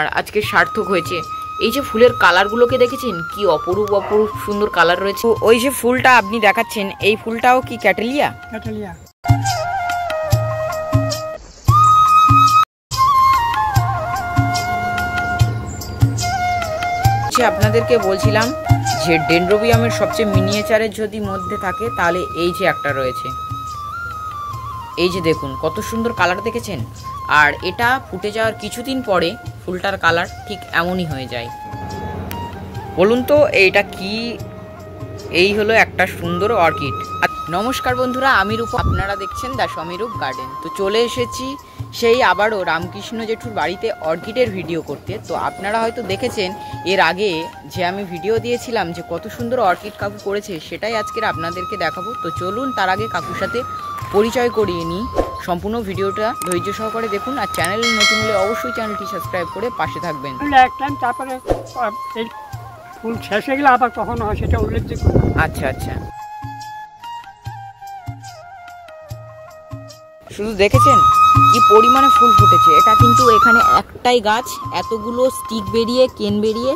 আর আজকে সার্থক হয়েছে। এই যে ফুলের কালারগুলোকে দেখেছেন, কি অপরূপ অপরূপ সুন্দর কালার রয়েছে। ওই যে ফুলটা আপনি দেখাচ্ছেন, এই ফুলটাও কি ক্যাটেলিয়া? ক্যাটেলিয়া। আপনাদেরকে বলছিলাম যে ডেনড্রোবিয়ামের সবচেয়ে মিনিয়েচারের যদি মধ্যে থাকে তাহলে এই যে একটা রয়েছে। এই যে দেখুন কত সুন্দর কালার দেখেছেন। আর এটা ফুটে যাওয়ার কিছুদিন পরে ফুলটার কালার ঠিক এমনই হয়ে যায়। বলুন তো এইটা কি? এই হলো একটা সুন্দর অর্কিড। নমস্কার বন্ধুরা, আমি রূপ, আপনারা দেখছেন দ্য সমীরূপ গার্ডেন। তো চলে এসেছি সেই আবারও রামকৃষ্ণ জেঠুর বাড়িতে অর্কিডের ভিডিও করতে। তো আপনারা হয়তো দেখেছেন এর আগে যে আমি ভিডিও দিয়েছিলাম যে কত সুন্দর অর্কিড কাকু করেছে, সেটাই আজকের আপনাদেরকে দেখাবো। তো চলুন তার আগে কাকুর সাথে পরিচয় করিয়ে নিই। সম্পূর্ণ ভিডিওটা ধৈর্য সহকারে দেখুন, আর চ্যানেল নতুন হলে অবশ্যই চ্যানেলটি সাবস্ক্রাইব করে পাশে থাকবেন। তারপরে এই ফুল শেষ হয়ে গেলে আবার কখন হয় সেটা উল্লেখযোগ্য। আচ্ছা আচ্ছা, শুধু দেখেছেন কি পরিমাণে ফুল ফুটেছে। এটা কিন্তু এখানে একটাই গাছ, এতগুলো স্টিক বেরিয়ে কেন বেরিয়ে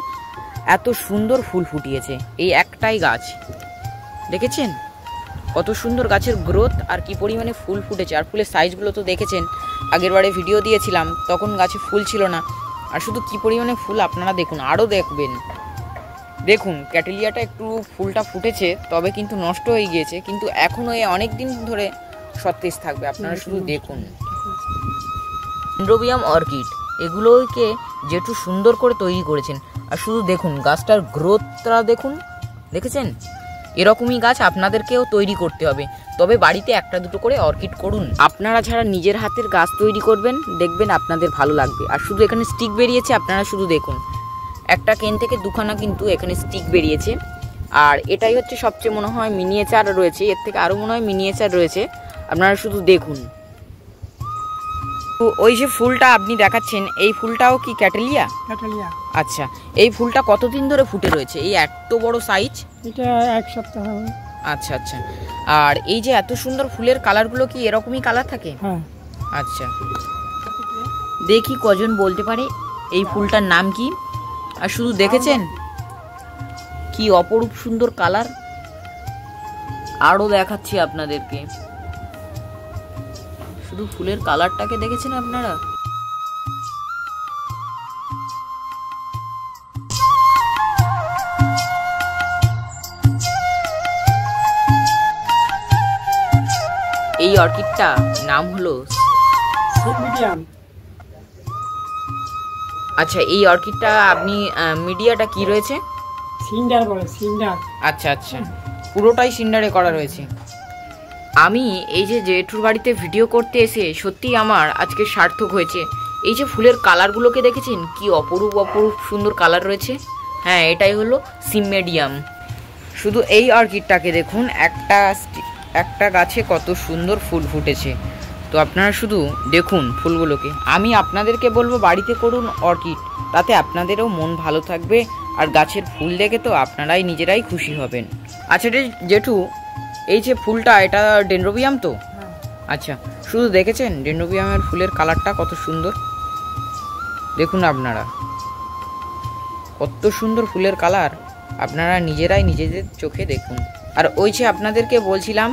এত সুন্দর ফুল ফুটিয়েছে এই একটাই গাছ। দেখেছেন কত সুন্দর গাছের গ্রোথ আর কি পরিমাণে ফুল ফুটেছে। আর ফুলের সাইজগুলো তো দেখেছেন, আগের বারে ভিডিও দিয়েছিলাম তখন গাছে ফুল ছিল না। আর শুধু কি পরিমাণে ফুল আপনারা দেখুন, আরও দেখবেন। দেখুন ক্যাটেলিয়াটা একটু ফুলটা ফুটেছে, তবে কিন্তু নষ্ট হয়ে গিয়েছে, কিন্তু এখনও অনেক দিন ধরে সতেজ থাকবে। আপনারা শুধু দেখুন ডেনড্রোবিয়াম অর্কিড, এগুলোকে যেটু সুন্দর করে তৈরি করেছেন। আর শুধু দেখুন গাছটার গ্রোথটা দেখুন, দেখেছেন? এরকমই গাছ আপনাদেরকেও তৈরি করতে হবে, তবে বাড়িতে একটা দুটো করে অর্কিড করুন। আপনারা যারা নিজের হাতের গাছ তৈরি করবেন দেখবেন আপনাদের ভালো লাগবে। আর শুধু এখানে স্টিক বেরিয়েছে, আপনারা শুধু দেখুন একটা কেন থেকে দুখানা কিন্তু এখানে স্টিক বেরিয়েছে। আর এটাই হচ্ছে সবচেয়ে মনে হয় মিনিয়েচার রয়েছে, এর থেকে আরও মনে হয় মিনিয়েচার রয়েছে। আপনারা শুধু দেখুন। ওই যে ফুলটা আপনি দেখাচ্ছেন, এই ফুলটাও কি ক্যাটেলিয়া? ক্যাটেলিয়া। আচ্ছা, এই ফুলটা কতদিন ধরে ফুটে রয়েছে? এই এত বড় সাইজ? এটা এক সপ্তাহ হবে। আচ্ছা আচ্ছা। আর এই যে এত সুন্দর ফুলের কালারগুলো কি এরকমই কালার থাকে? হ্যাঁ। আচ্ছা, দেখি কজন বলতে পারে এই ফুলটার নাম কি। আর শুধু দেখেছেন কি অপরূপ সুন্দর কালার। আরও দেখাচ্ছি আপনাদেরকে, শুধু ফুলের কালারটাকে দেখেছেন আপনারা? এই অর্কিডটা নাম হলো মিডিয়াম। আচ্ছা, এই অর্কিডটা আপনি মিডিয়াটা কি রয়েছে? সিন্ডার বলে, সিন্ডার। আচ্ছা আচ্ছা, পুরোটাই সিন্ডারে করা রয়েছে। আমি এই যে জেঠুর বাড়িতে ভিডিও করতে এসে সত্যিই আমার আজকে সার্থক হয়েছে। এই যে ফুলের কালারগুলোকে দেখেছেন, কি অপরূপ অপরূপ সুন্দর কালার রয়েছে। হ্যাঁ, এটাই হলো সিমেডিয়াম। শুধু এই অর্কিডটাকে দেখুন, একটা গাছে কত সুন্দর ফুল ফুটেছে। তো আপনারা শুধু দেখুন ফুলগুলোকে। আমি আপনাদেরকে বলবো বাড়িতে করুন অর্কিড, তাতে আপনাদেরও মন ভালো থাকবে। আর গাছের ফুল দেখে তো আপনারাই নিজেরাই খুশি হবেন। আচ্ছা জেঠু, এই যে ফুলটা এটা ডেনড্রোবিয়াম তো? আচ্ছা, শুধু দেখেছেন ডেনড্রোবিয়ামের ফুলের কালারটা কত সুন্দর। দেখুন আপনারা কত সুন্দর ফুলের কালার, আপনারা নিজেরাই নিজেদের চোখে দেখুন। আর ওই যে আপনাদেরকে বলছিলাম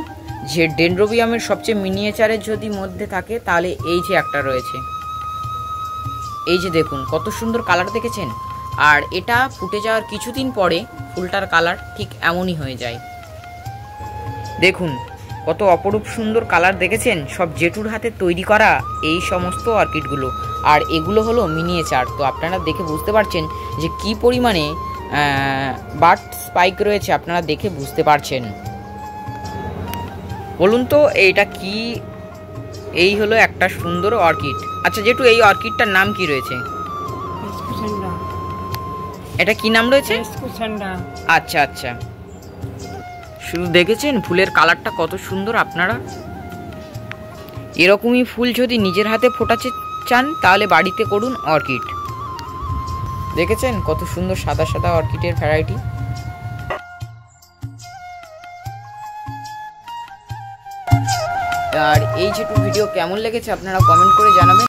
যে ডেনড্রোবিয়ামের সবচেয়ে মিনিয়েচারের যদি মধ্যে থাকে তাহলে এই যে একটা রয়েছে। এই যে দেখুন কত সুন্দর কালার দেখেছেন। আর এটা ফুটে যাওয়ার কিছুদিন পরে ফুলটার কালার ঠিক এমনই হয়ে যায়। দেখুন কত অপরূপ সুন্দর কালার দেখেছেন, সব জেঠুর হাতে তৈরি করা এই সমস্ত অর্কিডগুলো। আর এগুলো হলো মিনিয়েচার। তো আপনারা দেখে বুঝতে পারছেন যে কি পরিমাণে বাড স্পাইক রয়েছে, আপনারা দেখে বুঝতে পারছেন। বলুন তো এইটা কি? এই হলো একটা সুন্দর অর্কিড। আচ্ছা জেঠু, এই অর্কিডটার নাম কি রয়েছে? এটা কি নাম রয়েছে? আচ্ছা আচ্ছা, শুধু দেখেছেন ফুলের কালারটা কত সুন্দর। আপনারা এরকমই ফুল যদি নিজের হাতে ফোটাতে চান তাহলে বাড়িতে করুন অর্কিড। দেখেছেন কত সুন্দর সাদা সাদা অর্কিডের ভ্যারাইটি। আর এই যেটু ভিডিও কেমন লেগেছে আপনারা কমেন্ট করে জানাবেন।